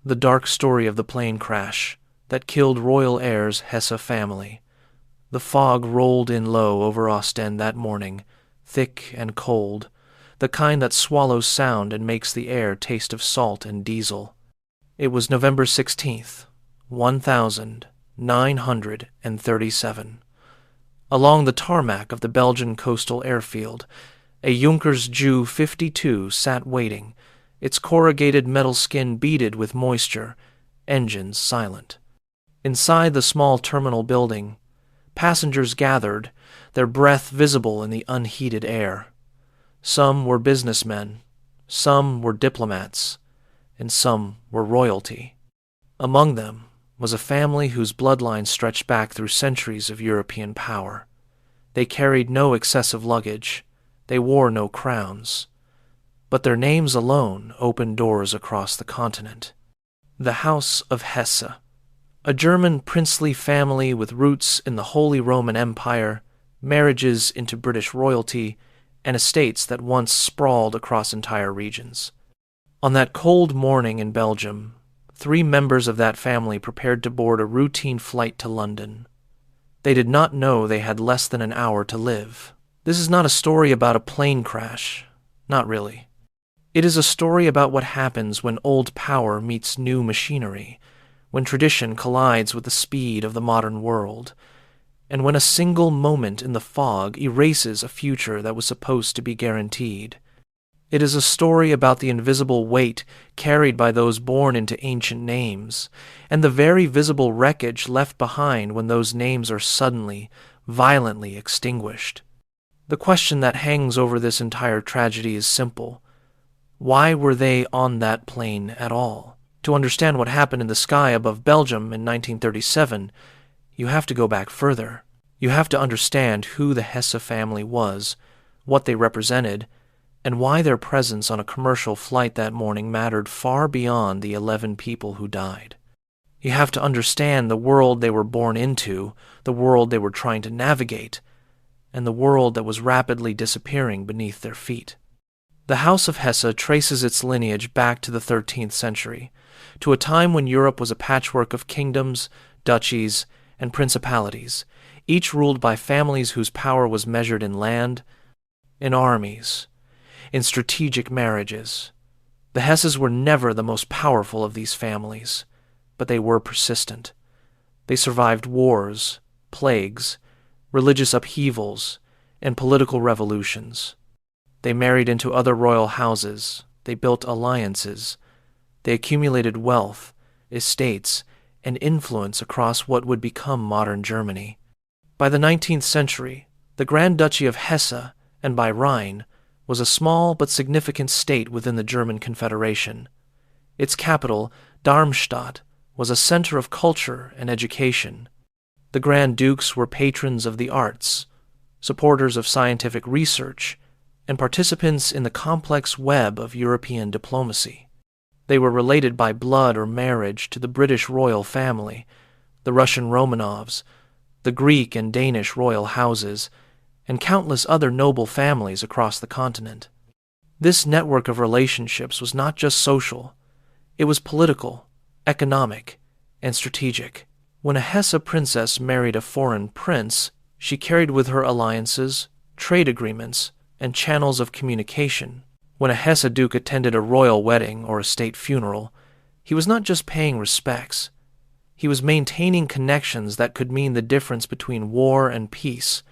The dark story of the plane crash that killed royal heirs Hesse family. The fog rolled in low over Ostend that morning, thick and cold, the kind that swallows sound and makes the air taste of salt and diesel. It was November 16th, 1937. Along the tarmac of the Belgian coastal airfield, a Heirs Ju 52 sat waiting, its corrugated metal skin beaded with moisture, engines silent. Inside the small terminal building, passengers gathered, their breath visible in the unheated air. Some were businessmen, some were diplomats, and some were royalty. Among them was a family whose bloodline stretched back through centuries of European power. They carried no excessive luggage, they wore no crowns, but their names alone opened doors across the continent. The House of Hesse, a German princely family with roots in the Holy Roman Empire, marriages into British royalty, and estates that once sprawled across entire regions. On that cold morning in Belgium, 3 members of that family prepared to board a routine flight to London. They did not know they had less than an hour to live. This is not a story about a plane crash. Not really. It is a story about what happens when old power meets new machinery, when tradition collides with the speed of the modern world, and when a single moment in the fog erases a future that was supposed to be guaranteed. It is a story about the invisible weight carried by those born into ancient names, and the very visible wreckage left behind when those names are suddenly, violently extinguished. The question that hangs over this entire tragedy is simple. Why were they on that plane at all? To understand what happened in the sky above Belgium in 1937, you have to go back further. You have to understand who the Hesse family was, what they represented, and why their presence on a commercial flight that morning mattered far beyond the 11 people who died. You have to understand the world they were born into, the world they were trying to navigate, and the world that was rapidly disappearing beneath their feet. The House of Hesse traces its lineage back to the 13th century, to a time when Europe was a patchwork of kingdoms, duchies, and principalities, each ruled by families whose power was measured in land, in armies, in strategic marriages. The Hesses were never the most powerful of these families, but they were persistent. They survived wars, plagues, religious upheavals, and political revolutions. They married into other royal houses, they built alliances, they accumulated wealth, estates, and influence across what would become modern Germany. By the 19th century, the Grand Duchy of Hesse, and by Rhine, was a small but significant state within the German Confederation. Its capital, Darmstadt, was a center of culture and education. The Grand Dukes were patrons of the arts, supporters of scientific research, and participants in the complex web of European diplomacy. They were related by blood or marriage to the British royal family, the Russian Romanovs, the Greek and Danish royal houses, and countless other noble families across the continent. This network of relationships was not just social, it was political, economic, and strategic. When a Hesse princess married a foreign prince, she carried with her alliances, trade agreements, and channels of communication. When a Hesse duke attended a royal wedding or a state funeral, he was not just paying respects. He was maintaining connections that could mean the difference between war and peace,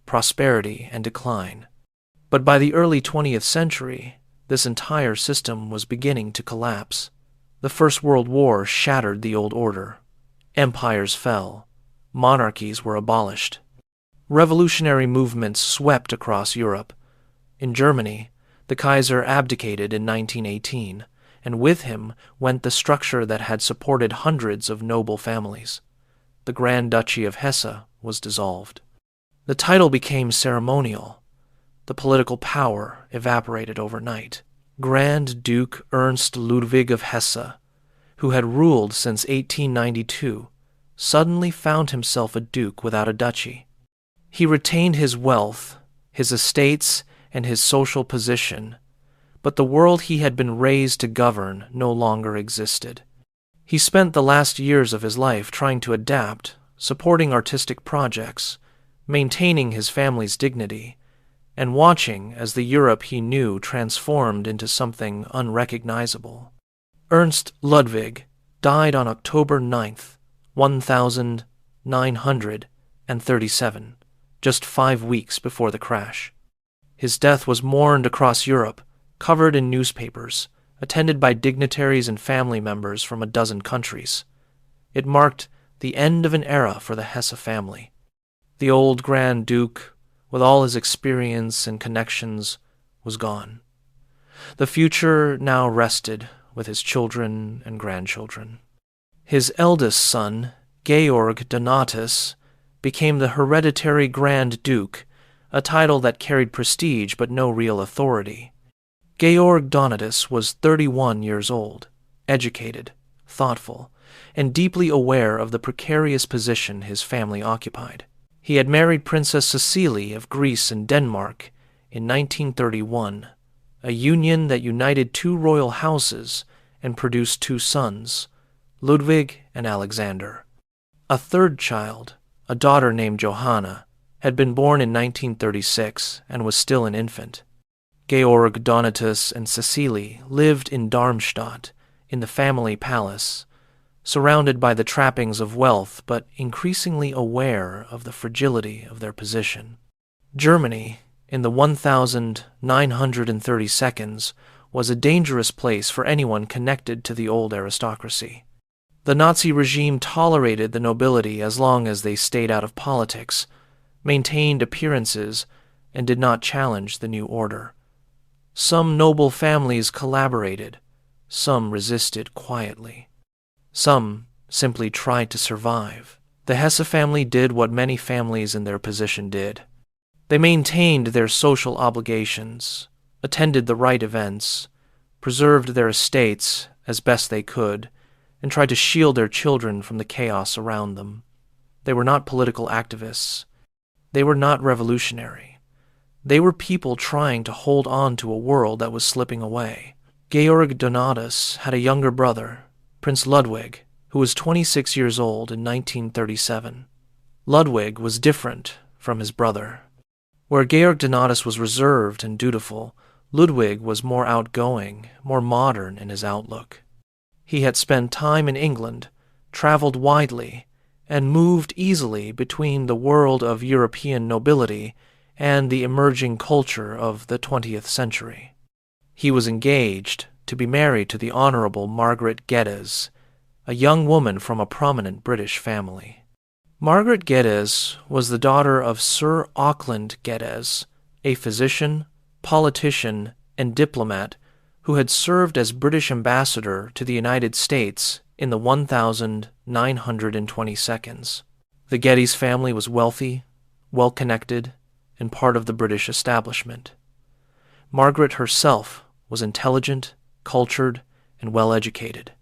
prosperity and decline. But by the early 20th century, this entire system was beginning to collapse. The First World War shattered the old order. Empires fell. Monarchies were abolished. Revolutionary movements swept across Europe. In Germany, the Kaiser abdicated in 1918, and with him went the structure that had supported hundreds of noble families. The Grand Duchy of Hesse was dissolved. The title became ceremonial. The political power evaporated overnight. Grand Duke Ernst Ludwig of Hesse, who had ruled since 1892, suddenly found himself a duke without a duchy. He retained his wealth, his estates, and his social position, but the world he had been raised to govern no longer existed. He spent the last years of his life trying to adapt, supporting artistic projects, maintaining his family's dignity, and watching as the Europe he knew transformed into something unrecognizable. Ernst Ludwig died on October 9th, 1937, just 5 weeks before the crash. His death was mourned across Europe, covered in newspapers, attended by dignitaries and family members from a dozen countries. It marked the end of an era for the Hesse family. The old Grand Duke, with all his experience and connections, was gone. The future now rested with his children and grandchildren. His eldest son, Georg Donatus, became the hereditary Grand Duke, a title that carried prestige but no real authority. Georg Donatus was 31 years old, educated, thoughtful, and deeply aware of the precarious position his family occupied. He had married Princess Cecily of Greece and Denmark in 1931, a union that united two royal houses and produced two sons, Ludwig and Alexander. A third child, a daughter named Johanna, had been born in 1936 and was still an infant. Georg Donatus and Cecily lived in Darmstadt, in the family palace, surrounded by the trappings of wealth but increasingly aware of the fragility of their position. Germany, in the 1932, was a dangerous place for anyone connected to the old aristocracy. The Nazi regime tolerated the nobility as long as they stayed out of politics, maintained appearances, and did not challenge the new order. Some noble families collaborated, some resisted quietly. Some simply tried to survive. The Hesse family did what many families in their position did. They maintained their social obligations, attended the right events, preserved their estates as best they could, and tried to shield their children from the chaos around them. They were not political activists. They were not revolutionary. They were people trying to hold on to a world that was slipping away. Georg Donatus had a younger brother, Prince Ludwig, who was 26 years old in 1937. Ludwig was different from his brother. Where Georg Donatus was reserved and dutiful, Ludwig was more outgoing, more modern in his outlook. He had spent time in England, traveled widely, and moved easily between the world of European nobility and the emerging culture of the 20th century. He was engaged to be married to the Honorable Margaret Geddes, a young woman from a prominent British family. Margaret Geddes was the daughter of Sir Auckland Geddes, a physician, politician, and diplomat who had served as British ambassador to the United States in the 1922. The Geddes family was wealthy, well-connected, and part of the British establishment. Margaret herself was intelligent, cultured, and well-educated.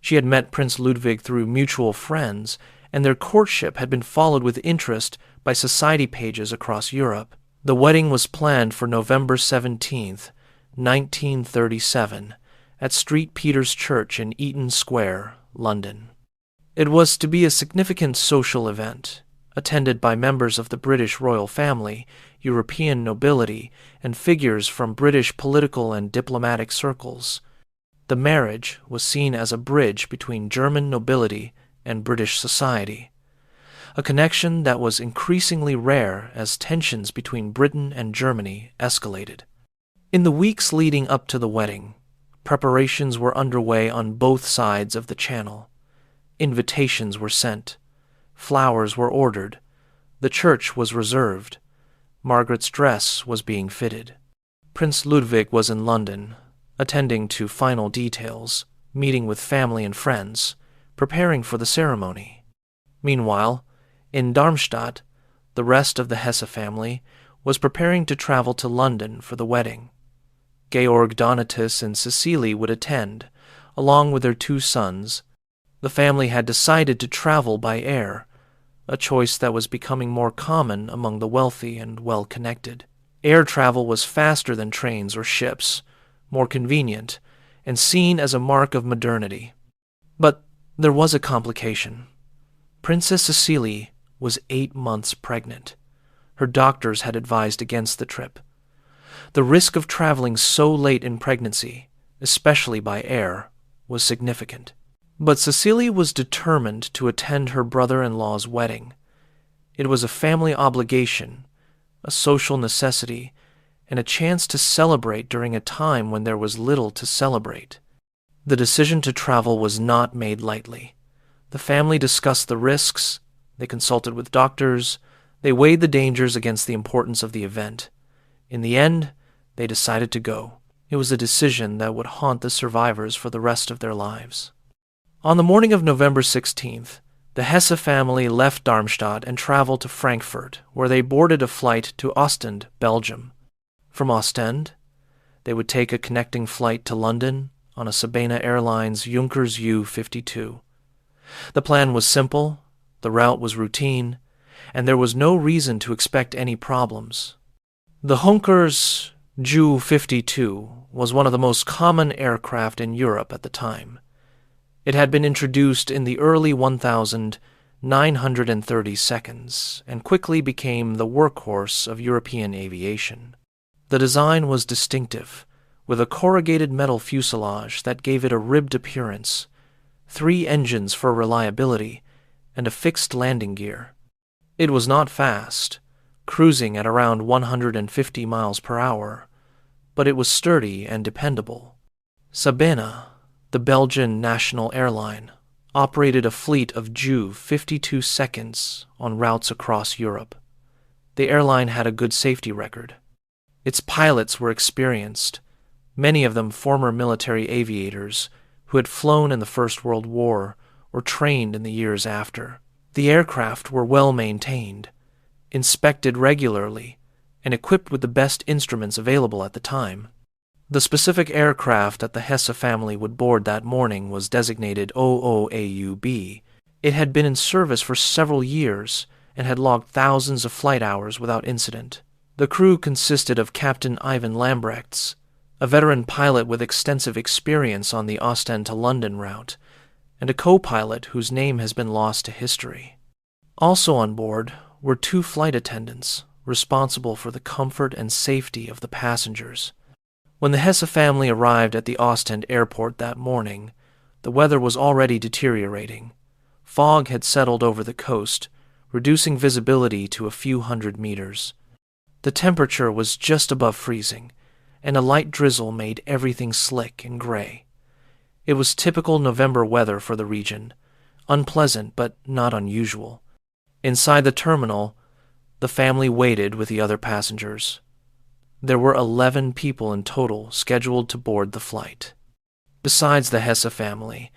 She had met Prince Ludwig through mutual friends, and their courtship had been followed with interest by society pages across Europe. The wedding was planned for November 17th, 1937, at St. Peter's Church in Eaton Square, London. It was to be a significant social event, attended by members of the British royal family, European nobility, and figures from British political and diplomatic circles. The marriage was seen as a bridge between German nobility and British society, a connection that was increasingly rare as tensions between Britain and Germany escalated. In the weeks leading up to the wedding, preparations were underway on both sides of the Channel. Invitations were sent. Flowers were ordered. The church was reserved. Margaret's dress was being fitted. Prince Ludwig was in London, attending to final details, meeting with family and friends, preparing for the ceremony. Meanwhile, in Darmstadt, the rest of the Hesse family was preparing to travel to London for the wedding. Georg Donatus and Cecily would attend, along with their two sons. The family had decided to travel by air, a choice that was becoming more common among the wealthy and well-connected. Air travel was faster than trains or ships, more convenient, and seen as a mark of modernity. But There was a complication. Princess Cecilie was 8 months pregnant. Her doctors had advised against the trip. The risk of traveling so late in pregnancy, especially by air, was significant. But Cecilie was determined to attend her brother-in-law's wedding. It was a family obligation, a social necessity, and a chance to celebrate during a time when there was little to celebrate. The decision to travel was not made lightly. The family discussed the risks, they consulted with doctors, they weighed the dangers against the importance of the event. In the end, they decided to go. It was a decision that would haunt the survivors for the rest of their lives. On the morning of November 16th, the Hesse family left Darmstadt and traveled to Frankfurt, where they boarded a flight to Ostend, Belgium. From Ostend, they would take a connecting flight to London on a Sabena Airlines Junkers Ju-52. The plan was simple, the route was routine, and there was no reason to expect any problems. The Junkers Ju-52 was one of the most common aircraft in Europe at the time. It had been introduced in the early 1930s and quickly became the workhorse of European aviation. The design was distinctive, with a corrugated metal fuselage that gave it a ribbed appearance, 3 engines for reliability, and a fixed landing gear. It was not fast, cruising at around 150 miles per hour, but it was sturdy and dependable. Sabena, the Belgian national airline, operated a fleet of Ju-52 on routes across Europe. The airline had a good safety record. Its pilots were experienced, many of them former military aviators who had flown in the First World War or trained in the years after. The aircraft were well maintained, inspected regularly, and equipped with the best instruments available at the time. The specific aircraft that the Hesse family would board that morning was designated OOAUB. It had been in service for several years and had logged thousands of flight hours without incident. The crew consisted of Captain Ivan Lambrechts, a veteran pilot with extensive experience on the Ostend to London route, and a co-pilot whose name has been lost to history. Also on board were 2 flight attendants responsible for the comfort and safety of the passengers. When the Hesse family arrived at the Ostend airport that morning, the weather was already deteriorating. Fog had settled over the coast, reducing visibility to a few hundred meters. The temperature was just above freezing, and a light drizzle made everything slick and gray. It was typical November weather for the region, unpleasant but not unusual. Inside the terminal, the family waited with the other passengers. There were 11 people in total scheduled to board the flight. Besides the Hesse family,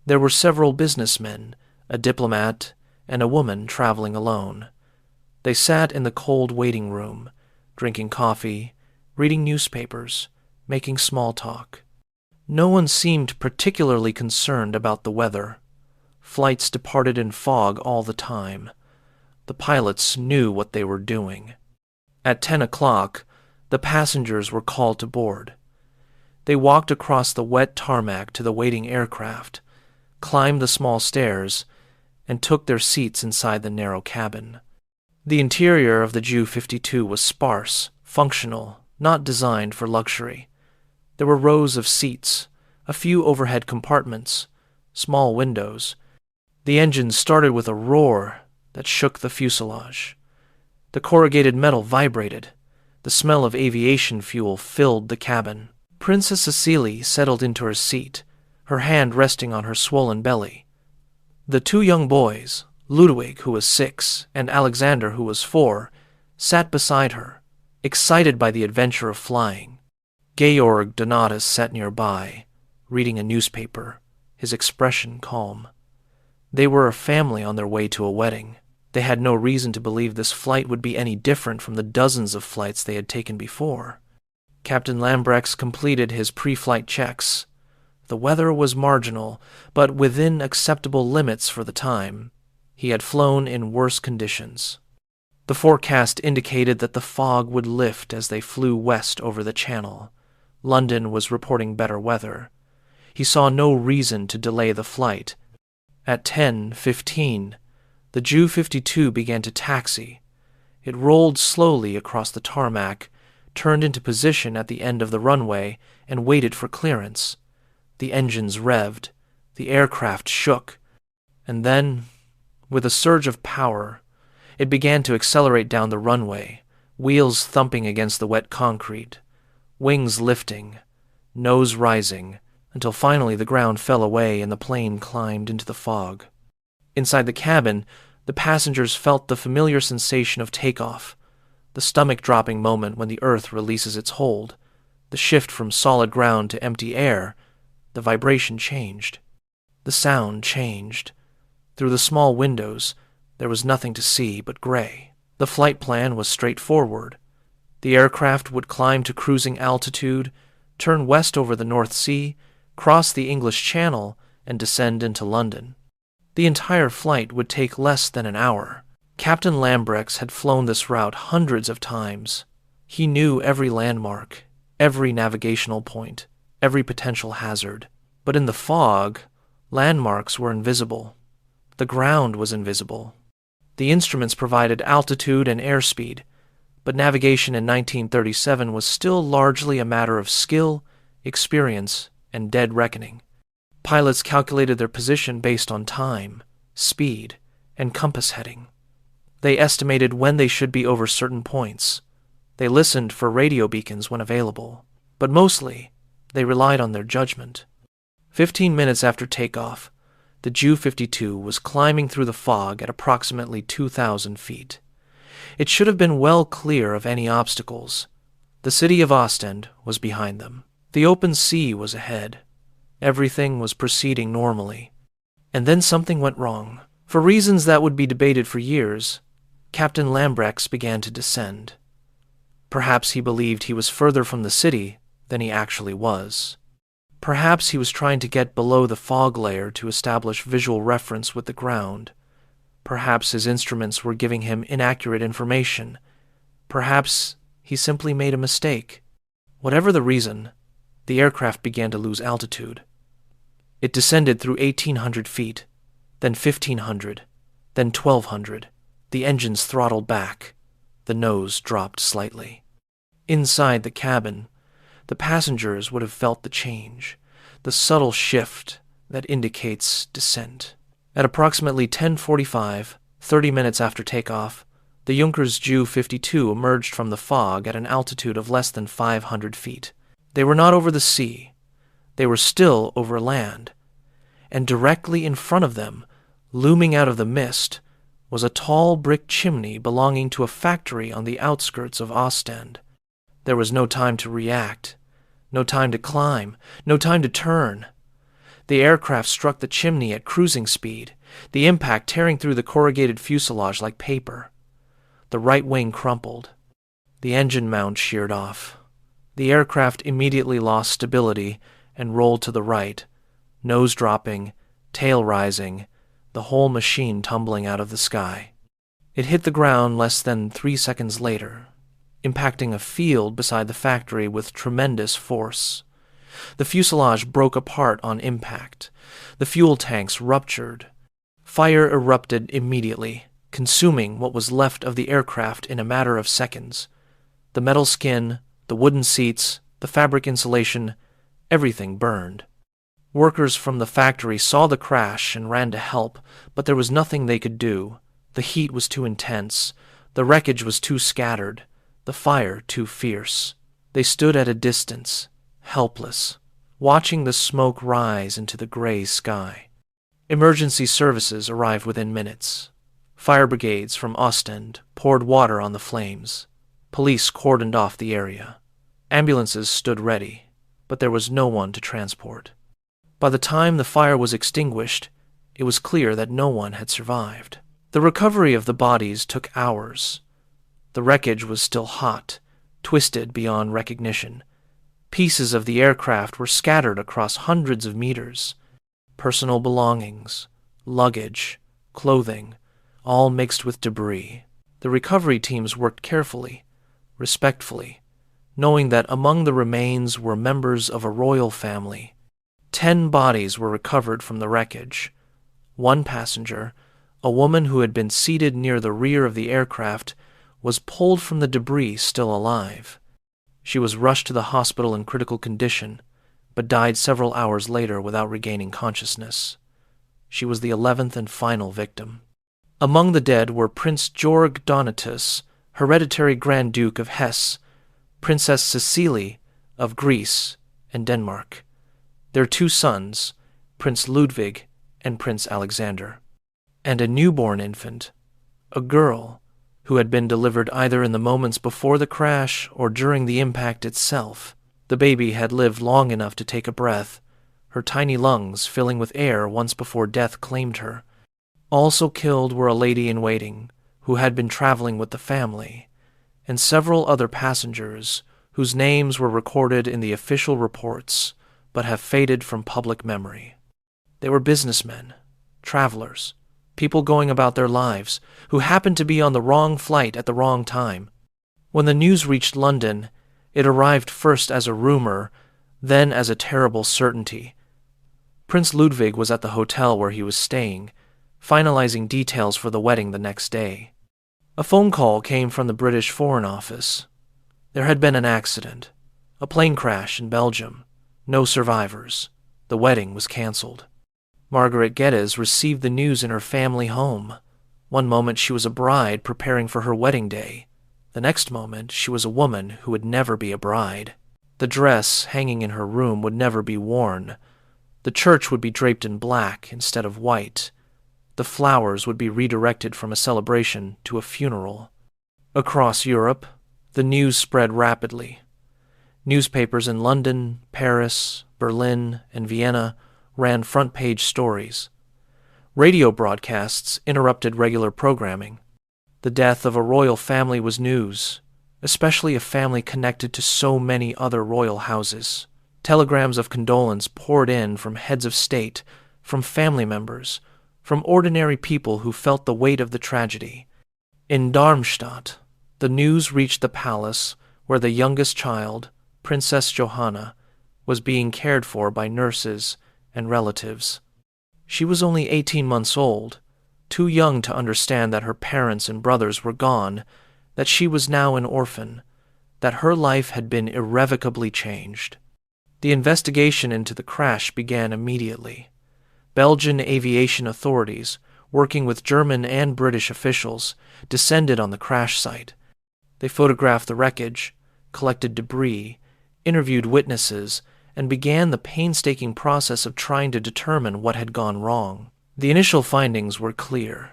there were several businessmen, a diplomat, and a woman traveling alone. They sat in the cold waiting room, drinking coffee, reading newspapers, making small talk. No one seemed particularly concerned about the weather. Flights departed in fog all the time. The pilots knew what they were doing. At 10 o'clock, the passengers were called to board. They walked across the wet tarmac to the waiting aircraft, climbed the small stairs, and took their seats inside the narrow cabin. The interior of the Ju-52 was sparse, functional, not designed for luxury. There were rows of seats, a few overhead compartments, small windows. The engine started with a roar that shook the fuselage. The corrugated metal vibrated. The smell of aviation fuel filled the cabin. Princess Cecilie settled into her seat, her hand resting on her swollen belly. The 2 young boys, Ludwig, who was 6, and Alexander, who was 4, sat beside her, excited by the adventure of flying. Georg Donatus sat nearby, reading a newspaper, his expression calm. They were a family on their way to a wedding. They had no reason to believe this flight would be any different from the dozens of flights they had taken before. Captain Lambrechts completed his pre-flight checks. The weather was marginal, but within acceptable limits for the time. He had flown in worse conditions. The forecast indicated that the fog would lift as they flew west over the Channel. London was reporting better weather. He saw no reason to delay the flight. At 10:15, the Ju-52 began to taxi. It rolled slowly across the tarmac, turned into position at the end of the runway, and waited for clearance. The engines revved, the aircraft shook, and then, with a surge of power, it began to accelerate down the runway, wheels thumping against the wet concrete, wings lifting, nose rising, until finally the ground fell away and the plane climbed into the fog. Inside the cabin, the passengers felt the familiar sensation of takeoff, the stomach-dropping moment when the earth releases its hold, the shift from solid ground to empty air. The vibration changed. The sound changed. Through the small windows, there was nothing to see but gray. The flight plan was straightforward. The aircraft would climb to cruising altitude, turn west over the North Sea, cross the English Channel, and descend into London. The entire flight would take less than an hour. Captain Lambrechts had flown this route hundreds of times. He knew every landmark, every navigational point, every potential hazard. But in the fog, landmarks were invisible. The ground was invisible. The instruments provided altitude and airspeed, but navigation in 1937 was still largely a matter of skill, experience, and dead reckoning. Pilots calculated their position based on time, speed, and compass heading. They estimated when they should be over certain points. They listened for radio beacons when available, but mostly they relied on their judgment. 15 minutes after takeoff, the Ju-52 was climbing through the fog at approximately 2,000 feet. It should have been well clear of any obstacles. The city of Ostend was behind them. The open sea was ahead. Everything was proceeding normally. And then something went wrong. For reasons that would be debated for years, Captain Lambrechts began to descend. Perhaps he believed he was further from the city than he actually was. Perhaps he was trying to get below the fog layer to establish visual reference with the ground. Perhaps his instruments were giving him inaccurate information. Perhaps he simply made a mistake. Whatever the reason, the aircraft began to lose altitude. It descended through 1,800 feet, then 1,500, then 1,200. The engines throttled back. The nose dropped slightly. Inside the cabin, the passengers would have felt the change, the subtle shift that indicates descent. At approximately 10:45, 30 minutes after takeoff, the Junkers Ju-52 emerged from the fog at an altitude of less than 500 feet. They were not over the sea. They were still over land. And directly in front of them, looming out of the mist, was a tall brick chimney belonging to a factory on the outskirts of Ostend. There was no time to react, no time to climb, no time to turn. The aircraft struck the chimney at cruising speed, the impact tearing through the corrugated fuselage like paper. The right wing crumpled. The engine mount sheared off. The aircraft immediately lost stability and rolled to the right, nose dropping, tail rising, the whole machine tumbling out of the sky. It hit the ground less than 3 seconds later, impacting a field beside the factory with tremendous force. The fuselage broke apart on impact. The fuel tanks ruptured. Fire erupted immediately, consuming what was left of the aircraft in a matter of seconds. The metal skin, the wooden seats, the fabric insulation, everything burned. Workers from the factory saw the crash and ran to help, but there was nothing they could do. The heat was too intense. The wreckage was too scattered. The fire too fierce. They stood at a distance, helpless, watching the smoke rise into the gray sky. Emergency services arrived within minutes. Fire brigades from Ostend poured water on the flames. Police cordoned off the area. Ambulances stood ready, but there was no one to transport. By the time the fire was extinguished, it was clear that no one had survived. The recovery of the bodies took hours. The wreckage was still hot, twisted beyond recognition. Pieces of the aircraft were scattered across hundreds of meters. Personal belongings, luggage, clothing, all mixed with debris. The recovery teams worked carefully, respectfully, knowing that among the remains were members of a royal family. 10 bodies were recovered from the wreckage. One passenger, a woman who had been seated near the rear of the aircraft, was pulled from the debris still alive. She was rushed to the hospital in critical condition, but died several hours later without regaining consciousness. She was the 11th and final victim. Among the dead were Prince Georg Donatus, hereditary Grand Duke of Hesse, Princess Cecilie of Greece and Denmark, their two sons, Prince Ludwig and Prince Alexander, and a newborn infant, a girl, who had been delivered either in the moments before the crash or during the impact itself. The baby had lived long enough to take a breath, her tiny lungs filling with air once before death claimed her. Also killed were a lady-in-waiting, who had been traveling with the family, and several other passengers whose names were recorded in the official reports but have faded from public memory. They were businessmen, travelers, people going about their lives, who happened to be on the wrong flight at the wrong time. When the news reached London, it arrived first as a rumor, then as a terrible certainty. Prince Ludwig was at the hotel where he was staying, finalizing details for the wedding the next day. A phone call came from the British Foreign Office. There had been an accident, a plane crash in Belgium. No survivors. The wedding was cancelled. Margaret Geddes received the news in her family home. One moment she was a bride preparing for her wedding day. The next moment she was a woman who would never be a bride. The dress hanging in her room would never be worn. The church would be draped in black instead of white. The flowers would be redirected from a celebration to a funeral. Across Europe, the news spread rapidly. Newspapers in London, Paris, Berlin, and Vienna ran front-page stories. Radio broadcasts interrupted regular programming. The death of a royal family was news, especially a family connected to so many other royal houses. Telegrams of condolence poured in from heads of state, from family members, from ordinary people who felt the weight of the tragedy. In Darmstadt, the news reached the palace where the youngest child, Princess Johanna, was being cared for by nurses and relatives. She was only 18 months old, too young to understand that her parents and brothers were gone, that she was now an orphan, that her life had been irrevocably changed. The investigation into the crash began immediately. Belgian aviation authorities, working with German and British officials, descended on the crash site. They photographed the wreckage, collected debris, interviewed witnesses, and began the painstaking process of trying to determine what had gone wrong. The initial findings were clear.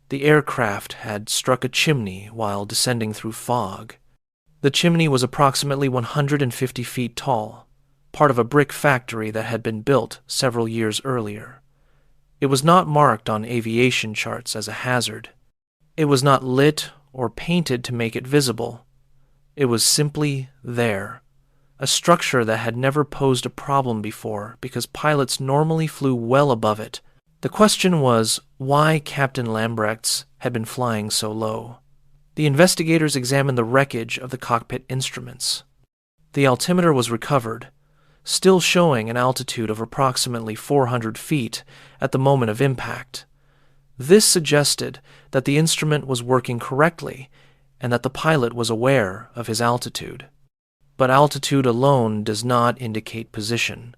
The aircraft had struck a chimney while descending through fog. The chimney was approximately 150 feet tall, part of a brick factory that had been built several years earlier. It was not marked on aviation charts as a hazard. It was not lit or painted to make it visible. It was simply there, a structure that had never posed a problem before because pilots normally flew well above it. The question was why Captain Lambrechts had been flying so low. The investigators examined the wreckage of the cockpit instruments. The altimeter was recovered, still showing an altitude of approximately 400 feet at the moment of impact. This suggested that the instrument was working correctly and that the pilot was aware of his altitude. But altitude alone does not indicate position.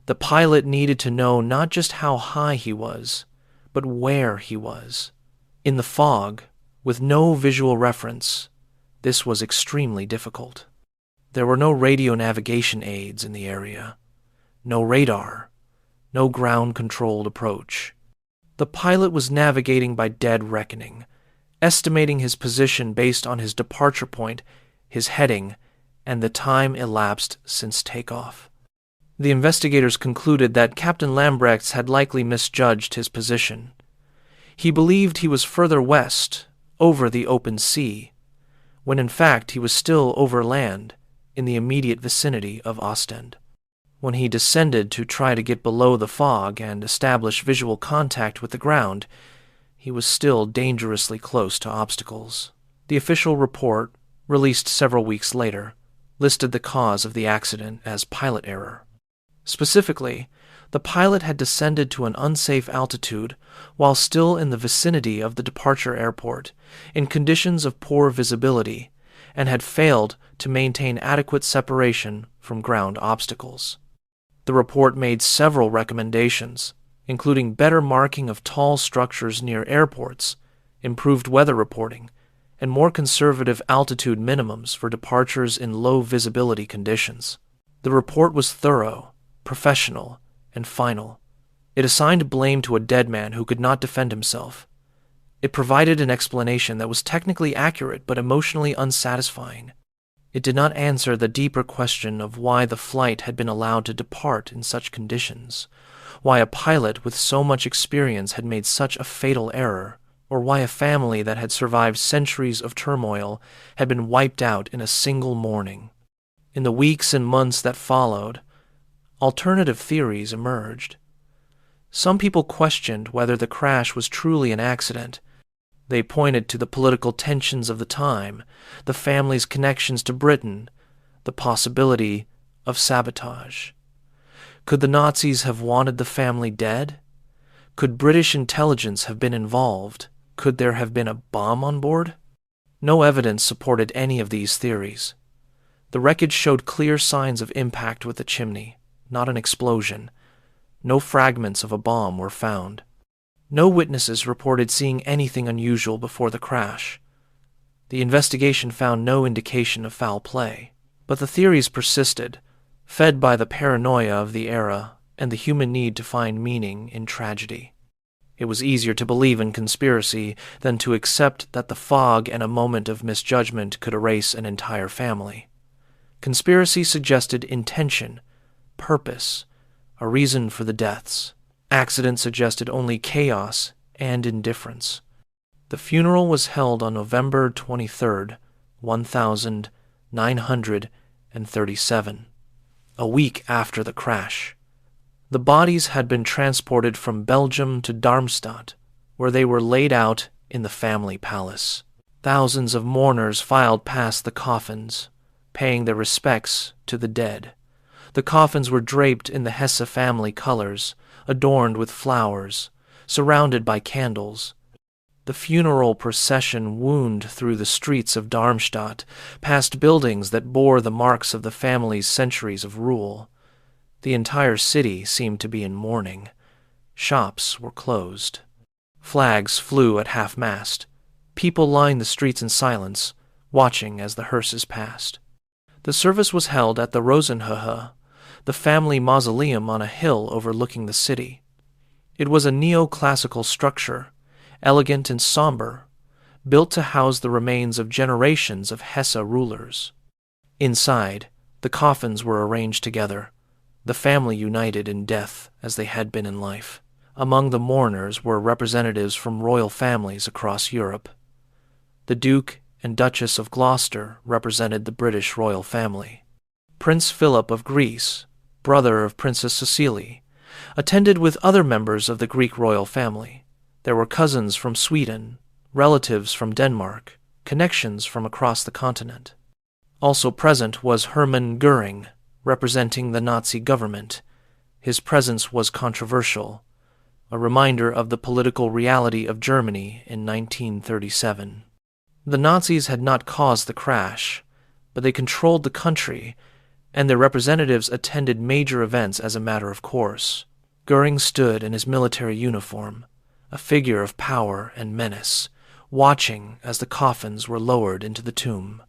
The pilot needed to know not just how high he was, but where he was. In the fog, with no visual reference, this was extremely difficult. There were no radio navigation aids in the area, no radar, no ground-controlled approach. The pilot was navigating by dead reckoning, estimating his position based on his departure point, his heading, and the time elapsed since takeoff. The investigators concluded that Captain Lambrechts had likely misjudged his position. He believed he was further west, over the open sea, when in fact he was still over land, in the immediate vicinity of Ostend. When he descended to try to get below the fog and establish visual contact with the ground, he was still dangerously close to obstacles. The official report, released several weeks later, listed the cause of the accident as pilot error. Specifically, The pilot had descended to an unsafe altitude while still in the vicinity of the departure airport, in conditions of poor visibility, and had failed to maintain adequate separation from ground obstacles. The report made several recommendations, including better marking of tall structures near airports, improved weather reporting, and more conservative altitude minimums for departures in low visibility conditions. The report was thorough, professional, and final. It assigned blame to a dead man who could not defend himself. It provided an explanation that was technically accurate but emotionally unsatisfying. It did not answer the deeper question of why the flight had been allowed to depart in such conditions, why a pilot with so much experience had made such a fatal error, or why a family that had survived centuries of turmoil had been wiped out in a single morning. In the weeks and months that followed, alternative theories emerged. Some people questioned whether the crash was truly an accident. They pointed to the political tensions of the time, the family's connections to Britain, the possibility of sabotage. Could the Nazis have wanted the family dead? Could British intelligence have been involved? Could there have been a bomb on board? No evidence supported any of these theories. The wreckage showed clear signs of impact with the chimney, not an explosion. No fragments of a bomb were found. No witnesses reported seeing anything unusual before the crash. The investigation found no indication of foul play, but the theories persisted, fed by the paranoia of the era and the human need to find meaning in tragedy. It was easier to believe in conspiracy than to accept that the fog and a moment of misjudgment could erase an entire family. Conspiracy suggested intention, purpose, a reason for the deaths. Accident suggested only chaos and indifference. The funeral was held on November 23rd, 1937, a week after the crash. The bodies had been transported from Belgium to Darmstadt, where they were laid out in the family palace. Thousands of mourners filed past the coffins, paying their respects to the dead. The coffins were draped in the Hesse family colors, adorned with flowers, surrounded by candles. The funeral procession wound through the streets of Darmstadt, past buildings that bore the marks of the family's centuries of rule. The entire city seemed to be in mourning. Shops were closed. Flags flew at half-mast. People lined the streets in silence, watching as the hearses passed. The service was held at the Rosenhöhe, the family mausoleum on a hill overlooking the city. It was a neoclassical structure, elegant and somber, built to house the remains of generations of Hesse rulers. Inside, the coffins were arranged together, the family united in death as they had been in life. Among the mourners were representatives from royal families across Europe. The Duke and Duchess of Gloucester represented the British royal family. Prince Philip of Greece, brother of Princess Cecily, attended with other members of the Greek royal family. There were cousins from Sweden, relatives from Denmark, connections from across the continent. Also present was Hermann Göring, representing the Nazi government. His presence was controversial, a reminder of the political reality of Germany in 1937. The Nazis had not caused the crash, but they controlled the country, and their representatives attended major events as a matter of course. Göring stood in his military uniform, a figure of power and menace, watching as the coffins were lowered into the tomb.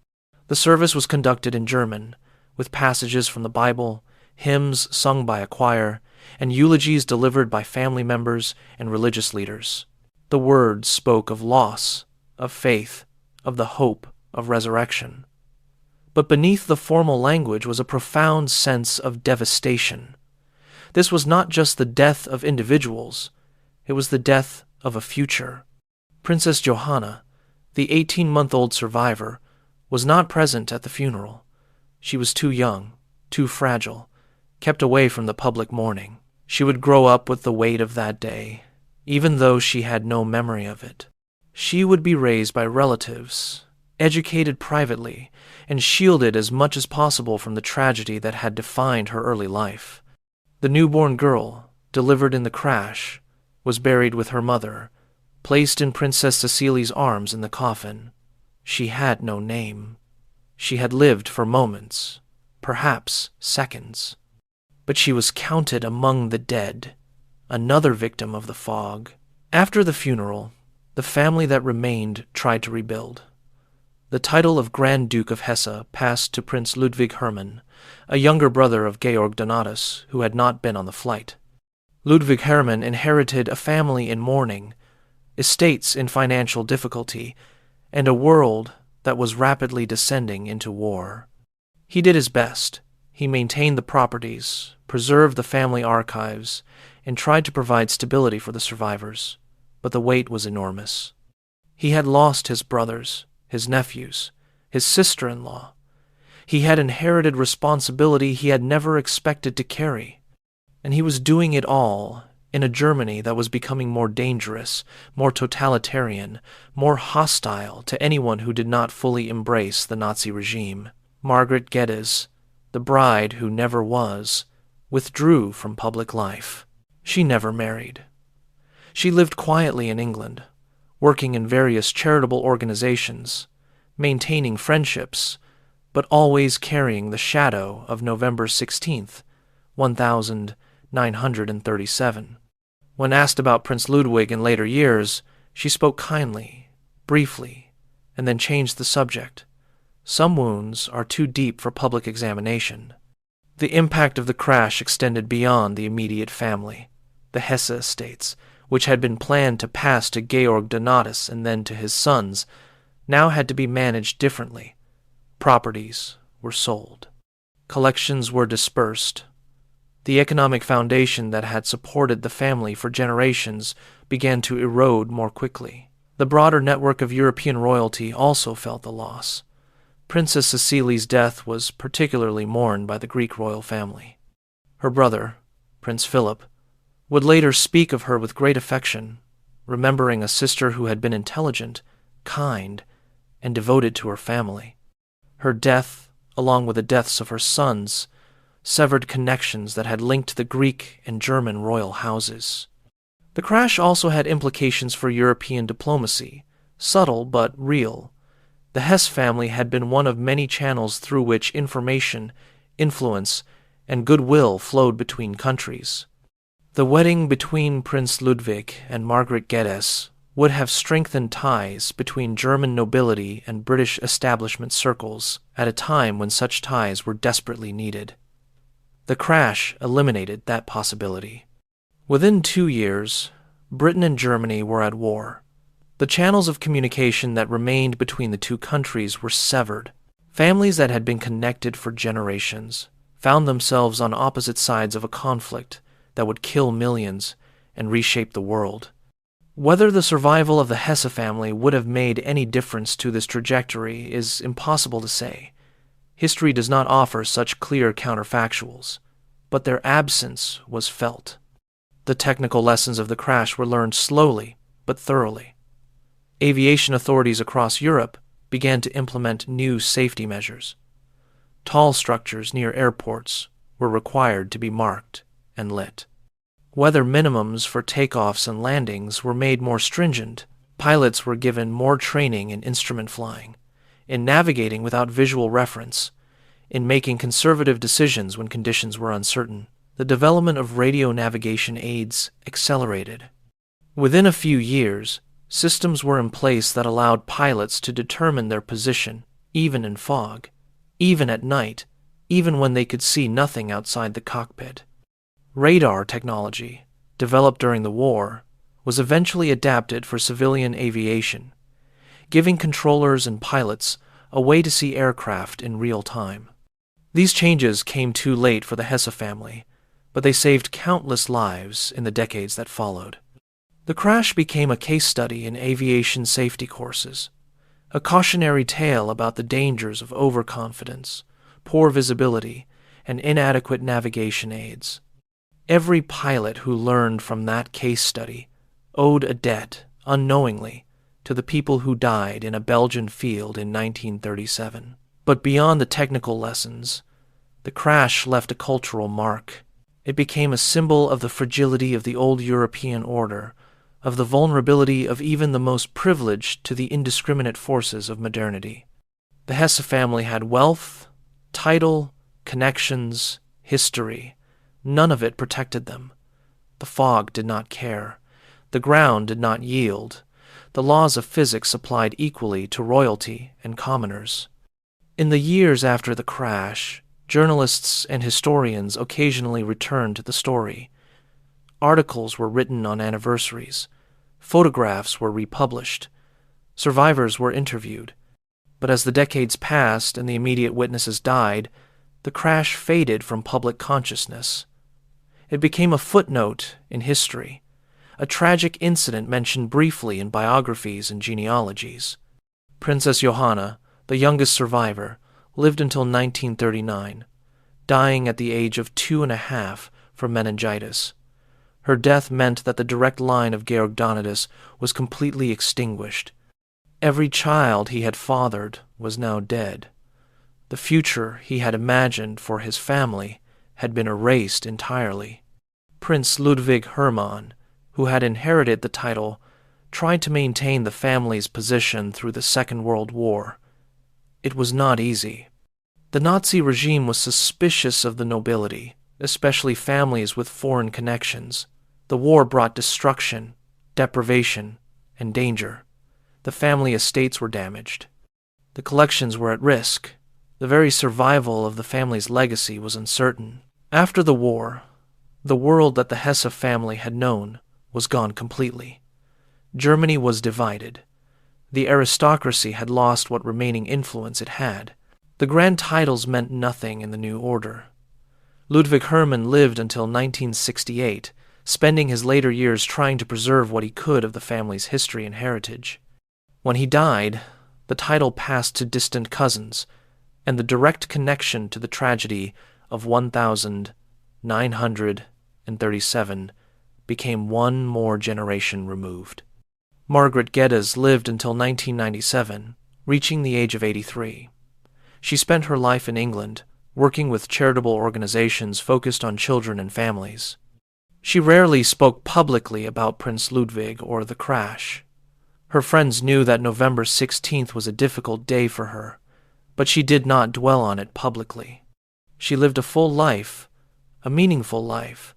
The service was conducted in German, with passages from the Bible, hymns sung by a choir, and eulogies delivered by family members and religious leaders. The words spoke of loss, of faith, of the hope of resurrection. But beneath the formal language was a profound sense of devastation. This was not just the death of individuals, it was the death of a future. Princess Johanna, the 18-month-old survivor, was not present at the funeral. She was too young, too fragile, kept away from the public mourning. She would grow up with the weight of that day, even though she had no memory of it. She would be raised by relatives, educated privately, and shielded as much as possible from the tragedy that had defined her early life. The newborn girl, delivered in the crash, was buried with her mother, placed in Princess Cecilie's arms in the coffin. She had no name. She had lived for moments, perhaps seconds. But she was counted among the dead, another victim of the fog. After the funeral, the family that remained tried to rebuild. The title of Grand Duke of Hesse passed to Prince Ludwig Hermann, a younger brother of Georg Donatus, who had not been on the flight. Ludwig Hermann inherited a family in mourning, estates in financial difficulty, and a world that was rapidly descending into war. He did his best. He maintained the properties, preserved the family archives, and tried to provide stability for the survivors, but the weight was enormous. He had lost his brothers, his nephews, his sister-in-law. He had inherited responsibility he had never expected to carry, and he was doing it all in a Germany that was becoming more dangerous, more totalitarian, more hostile to anyone who did not fully embrace the Nazi regime. Margaret Geddes, the bride who never was, withdrew from public life. She never married. She lived quietly in England, working in various charitable organizations, maintaining friendships, but always carrying the shadow of November 16th, 1937. When asked about Prince Ludwig in later years, she spoke kindly, briefly, and then changed the subject. Some wounds are too deep for public examination. The impact of the crash extended beyond the immediate family. The Hesse estates, which had been planned to pass to Georg Donatus and then to his sons, now had to be managed differently. Properties were sold. Collections were dispersed. The economic foundation that had supported the family for generations began to erode more quickly. The broader network of European royalty also felt the loss. Princess Cecilie's death was particularly mourned by the Greek royal family. Her brother, Prince Philip, would later speak of her with great affection, remembering a sister who had been intelligent, kind, and devoted to her family. Her death, along with the deaths of her sons, severed connections that had linked the Greek and German royal houses. The crash also had implications for European diplomacy, subtle but real. The Hesse family had been one of many channels through which information, influence, and goodwill flowed between countries. The wedding between Prince Ludwig and Margaret Geddes would have strengthened ties between German nobility and British establishment circles at a time when such ties were desperately needed. The crash eliminated that possibility. Within 2 years, Britain and Germany were at war. The channels of communication that remained between the two countries were severed. Families that had been connected for generations found themselves on opposite sides of a conflict that would kill millions and reshape the world. Whether the survival of the Hesse family would have made any difference to this trajectory is impossible to say. History does not offer such clear counterfactuals, but their absence was felt. The technical lessons of the crash were learned slowly but thoroughly. Aviation authorities across Europe began to implement new safety measures. Tall structures near airports were required to be marked and lit. Weather minimums for takeoffs and landings were made more stringent. Pilots were given more training in instrument flying, in navigating without visual reference, in making conservative decisions when conditions were uncertain. The development of radio navigation aids accelerated. Within a few years, systems were in place that allowed pilots to determine their position, even in fog, even at night, even when they could see nothing outside the cockpit. Radar technology, developed during the war, was eventually adapted for civilian aviation, giving controllers and pilots a way to see aircraft in real time. These changes came too late for the Hesse family, but they saved countless lives in the decades that followed. The crash became a case study in aviation safety courses, a cautionary tale about the dangers of overconfidence, poor visibility, and inadequate navigation aids. Every pilot who learned from that case study owed a debt, unknowingly, to the people who died in a Belgian field in 1937. But beyond the technical lessons, the crash left a cultural mark. It became a symbol of the fragility of the old European order, of the vulnerability of even the most privileged to the indiscriminate forces of modernity. The Hesse family had wealth, title, connections, history. None of it protected them. The fog did not care. The ground did not yield. The laws of physics applied equally to royalty and commoners. In the years after the crash, journalists and historians occasionally returned to the story. Articles were written on anniversaries. Photographs were republished. Survivors were interviewed. But as the decades passed and the immediate witnesses died, the crash faded from public consciousness. It became a footnote in history, a tragic incident mentioned briefly in biographies and genealogies. Princess Johanna, the youngest survivor, lived until 1939, dying at the age of 2.5 from meningitis. Her death meant that the direct line of Georg Donatus was completely extinguished. Every child he had fathered was now dead. The future he had imagined for his family had been erased entirely. Prince Ludwig Hermann, who had inherited the title, tried to maintain the family's position through the Second World War. It was not easy. The Nazi regime was suspicious of the nobility, especially families with foreign connections. The war brought destruction, deprivation, and danger. The family estates were damaged. The collections were at risk. The very survival of the family's legacy was uncertain. After the war, the world that the Hesse family had known was gone completely. Germany was divided. The aristocracy had lost what remaining influence it had. The grand titles meant nothing in the new order. Ludwig Hermann lived until 1968, spending his later years trying to preserve what he could of the family's history and heritage. When he died, the title passed to distant cousins, and the direct connection to the tragedy of 1937 became one more generation removed. Margaret Geddes lived until 1997, reaching the age of 83. She spent her life in England, working with charitable organizations focused on children and families. She rarely spoke publicly about Prince Ludwig or the crash. Her friends knew that November 16th was a difficult day for her, but she did not dwell on it publicly. She lived a full life, a meaningful life,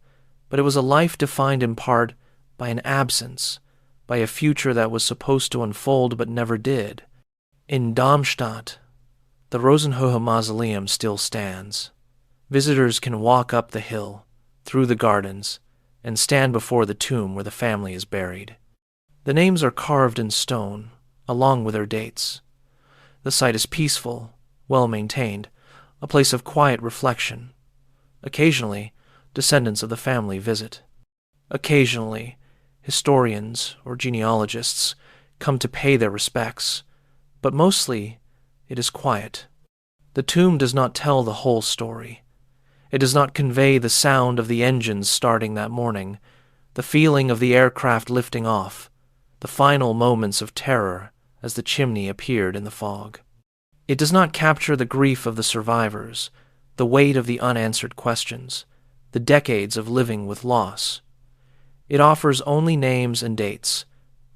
but it was a life defined in part by an absence, by a future that was supposed to unfold but never did. In Darmstadt, the Rosenhohe Mausoleum still stands. Visitors can walk up the hill, through the gardens, and stand before the tomb where the family is buried. The names are carved in stone, along with their dates. The site is peaceful, well-maintained, a place of quiet reflection. Occasionally, descendants of the family visit. Occasionally, historians or genealogists come to pay their respects, but mostly it is quiet. The tomb does not tell the whole story. It does not convey the sound of the engines starting that morning, the feeling of the aircraft lifting off, the final moments of terror as the chimney appeared in the fog. It does not capture the grief of the survivors, the weight of the unanswered questions, the decades of living with loss. It offers only names and dates,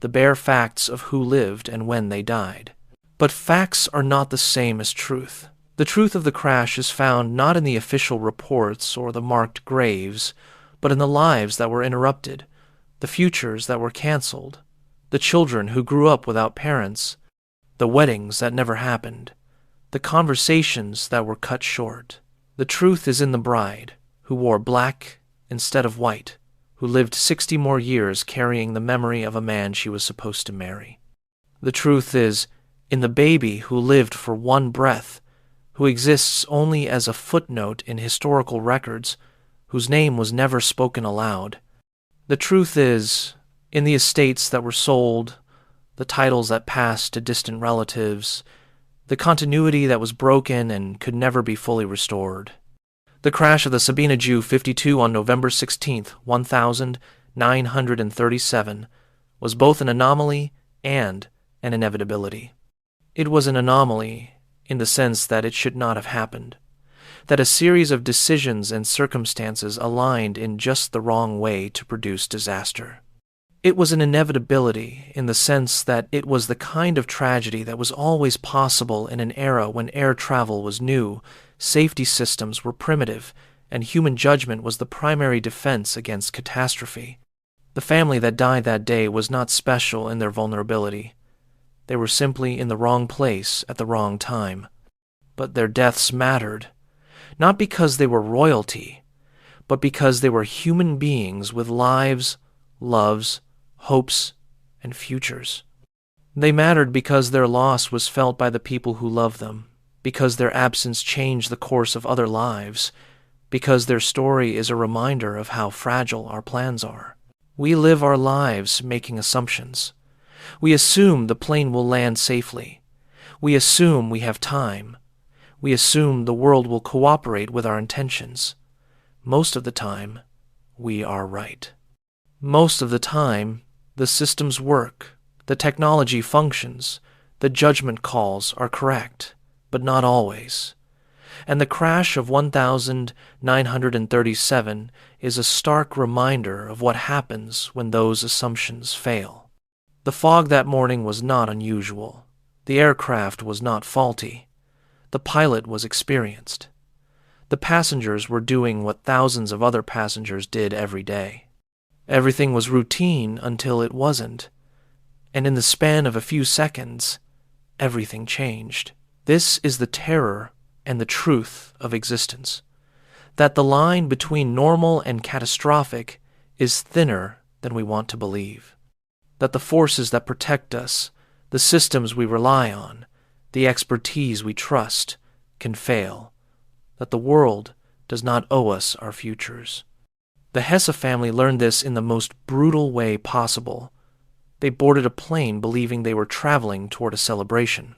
the bare facts of who lived and when they died. But facts are not the same as truth. The truth of the crash is found not in the official reports or the marked graves, but in the lives that were interrupted, the futures that were canceled, the children who grew up without parents, the weddings that never happened, the conversations that were cut short. The truth is in the bride, who wore black instead of white, who lived 60 more years carrying the memory of a man she was supposed to marry. The truth is in the baby who lived for one breath, who exists only as a footnote in historical records, whose name was never spoken aloud. The truth is in the estates that were sold, the titles that passed to distant relatives, the continuity that was broken and could never be fully restored. The crash of the Sabena Ju 52 on November 16, 1937, was both an anomaly and an inevitability. It was an anomaly in the sense that it should not have happened. that a series of decisions and circumstances aligned in just the wrong way to produce disaster. It was an inevitability in the sense that it was the kind of tragedy that was always possible in an era when air travel was new, safety systems were primitive, and human judgment was the primary defense against catastrophe. The family that died that day was not special in their vulnerability. They were simply in the wrong place at the wrong time. But their deaths mattered, not because they were royalty, but because they were human beings with lives, loves, hopes, and futures. They mattered because their loss was felt by the people who loved them, because their absence changed the course of other lives, because their story is a reminder of how fragile our plans are. We live our lives making assumptions. We assume the plane will land safely. We assume we have time. We assume the world will cooperate with our intentions. Most of the time, we are right. Most of the time, the systems work, the technology functions, the judgment calls are correct, but not always. And the crash of 1937 is a stark reminder of what happens when those assumptions fail. The fog that morning was not unusual. The aircraft was not faulty. The pilot was experienced. The passengers were doing what thousands of other passengers did every day. Everything was routine until it wasn't, and in the span of a few seconds, everything changed. This is the terror and the truth of existence, that the line between normal and catastrophic is thinner than we want to believe, that the forces that protect us, the systems we rely on, the expertise we trust, can fail, that the world does not owe us our futures. The Hesse family learned this in the most brutal way possible. They boarded a plane believing they were traveling toward a celebration.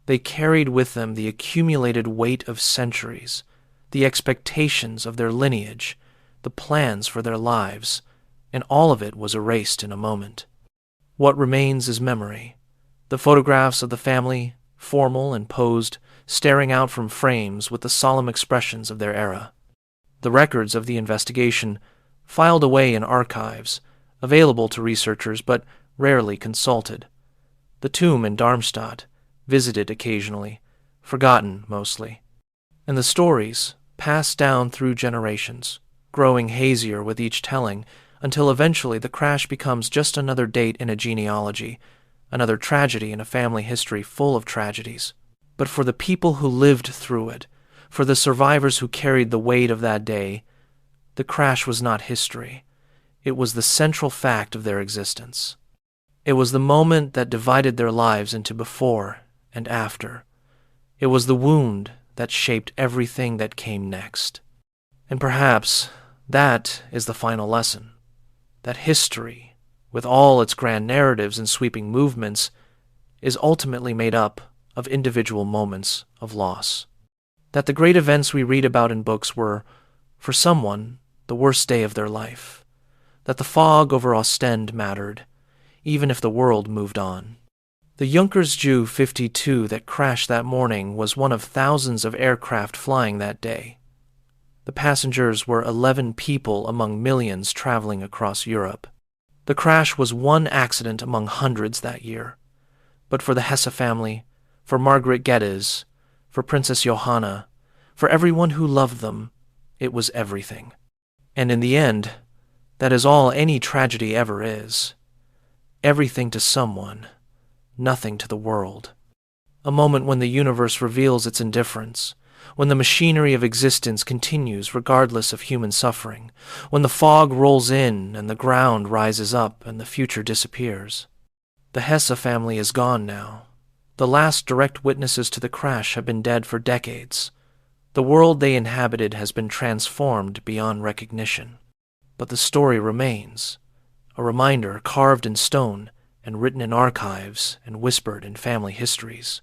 They carried with them the accumulated weight of centuries, the expectations of their lineage, the plans for their lives, and all of it was erased in a moment. What remains is memory. The photographs of the family, formal and posed, staring out from frames with the solemn expressions of their era. The records of the investigation, filed away in archives, available to researchers but rarely consulted. The tomb in Darmstadt, visited occasionally, forgotten mostly. And the stories, passed down through generations, growing hazier with each telling, until eventually the crash becomes just another date in a genealogy, another tragedy in a family history full of tragedies. But for the people who lived through it, for the survivors who carried the weight of that day, the crash was not history. It was the central fact of their existence. It was the moment that divided their lives into before and after. It was the wound that shaped everything that came next. And perhaps that is the final lesson, that history, with all its grand narratives and sweeping movements, is ultimately made up of individual moments of loss. That the great events we read about in books were, for someone, the worst day of their life. That the fog over Ostend mattered, even if the world moved on. The Heirs Ju 52 that crashed that morning was one of thousands of aircraft flying that day. The passengers were 11 people among millions traveling across Europe. The crash was one accident among hundreds that year. But for the Hesse family, for Margaret Geddes, for Princess Johanna, for everyone who loved them, it was everything. And in the end, that is all any tragedy ever is. Everything to someone, nothing to the world. A moment when the universe reveals its indifference, when the machinery of existence continues regardless of human suffering, when the fog rolls in and the ground rises up and the future disappears. The Hesse family is gone now. The last direct witnesses to the crash have been dead for decades. The world they inhabited has been transformed beyond recognition. But the story remains, a reminder carved in stone and written in archives and whispered in family histories.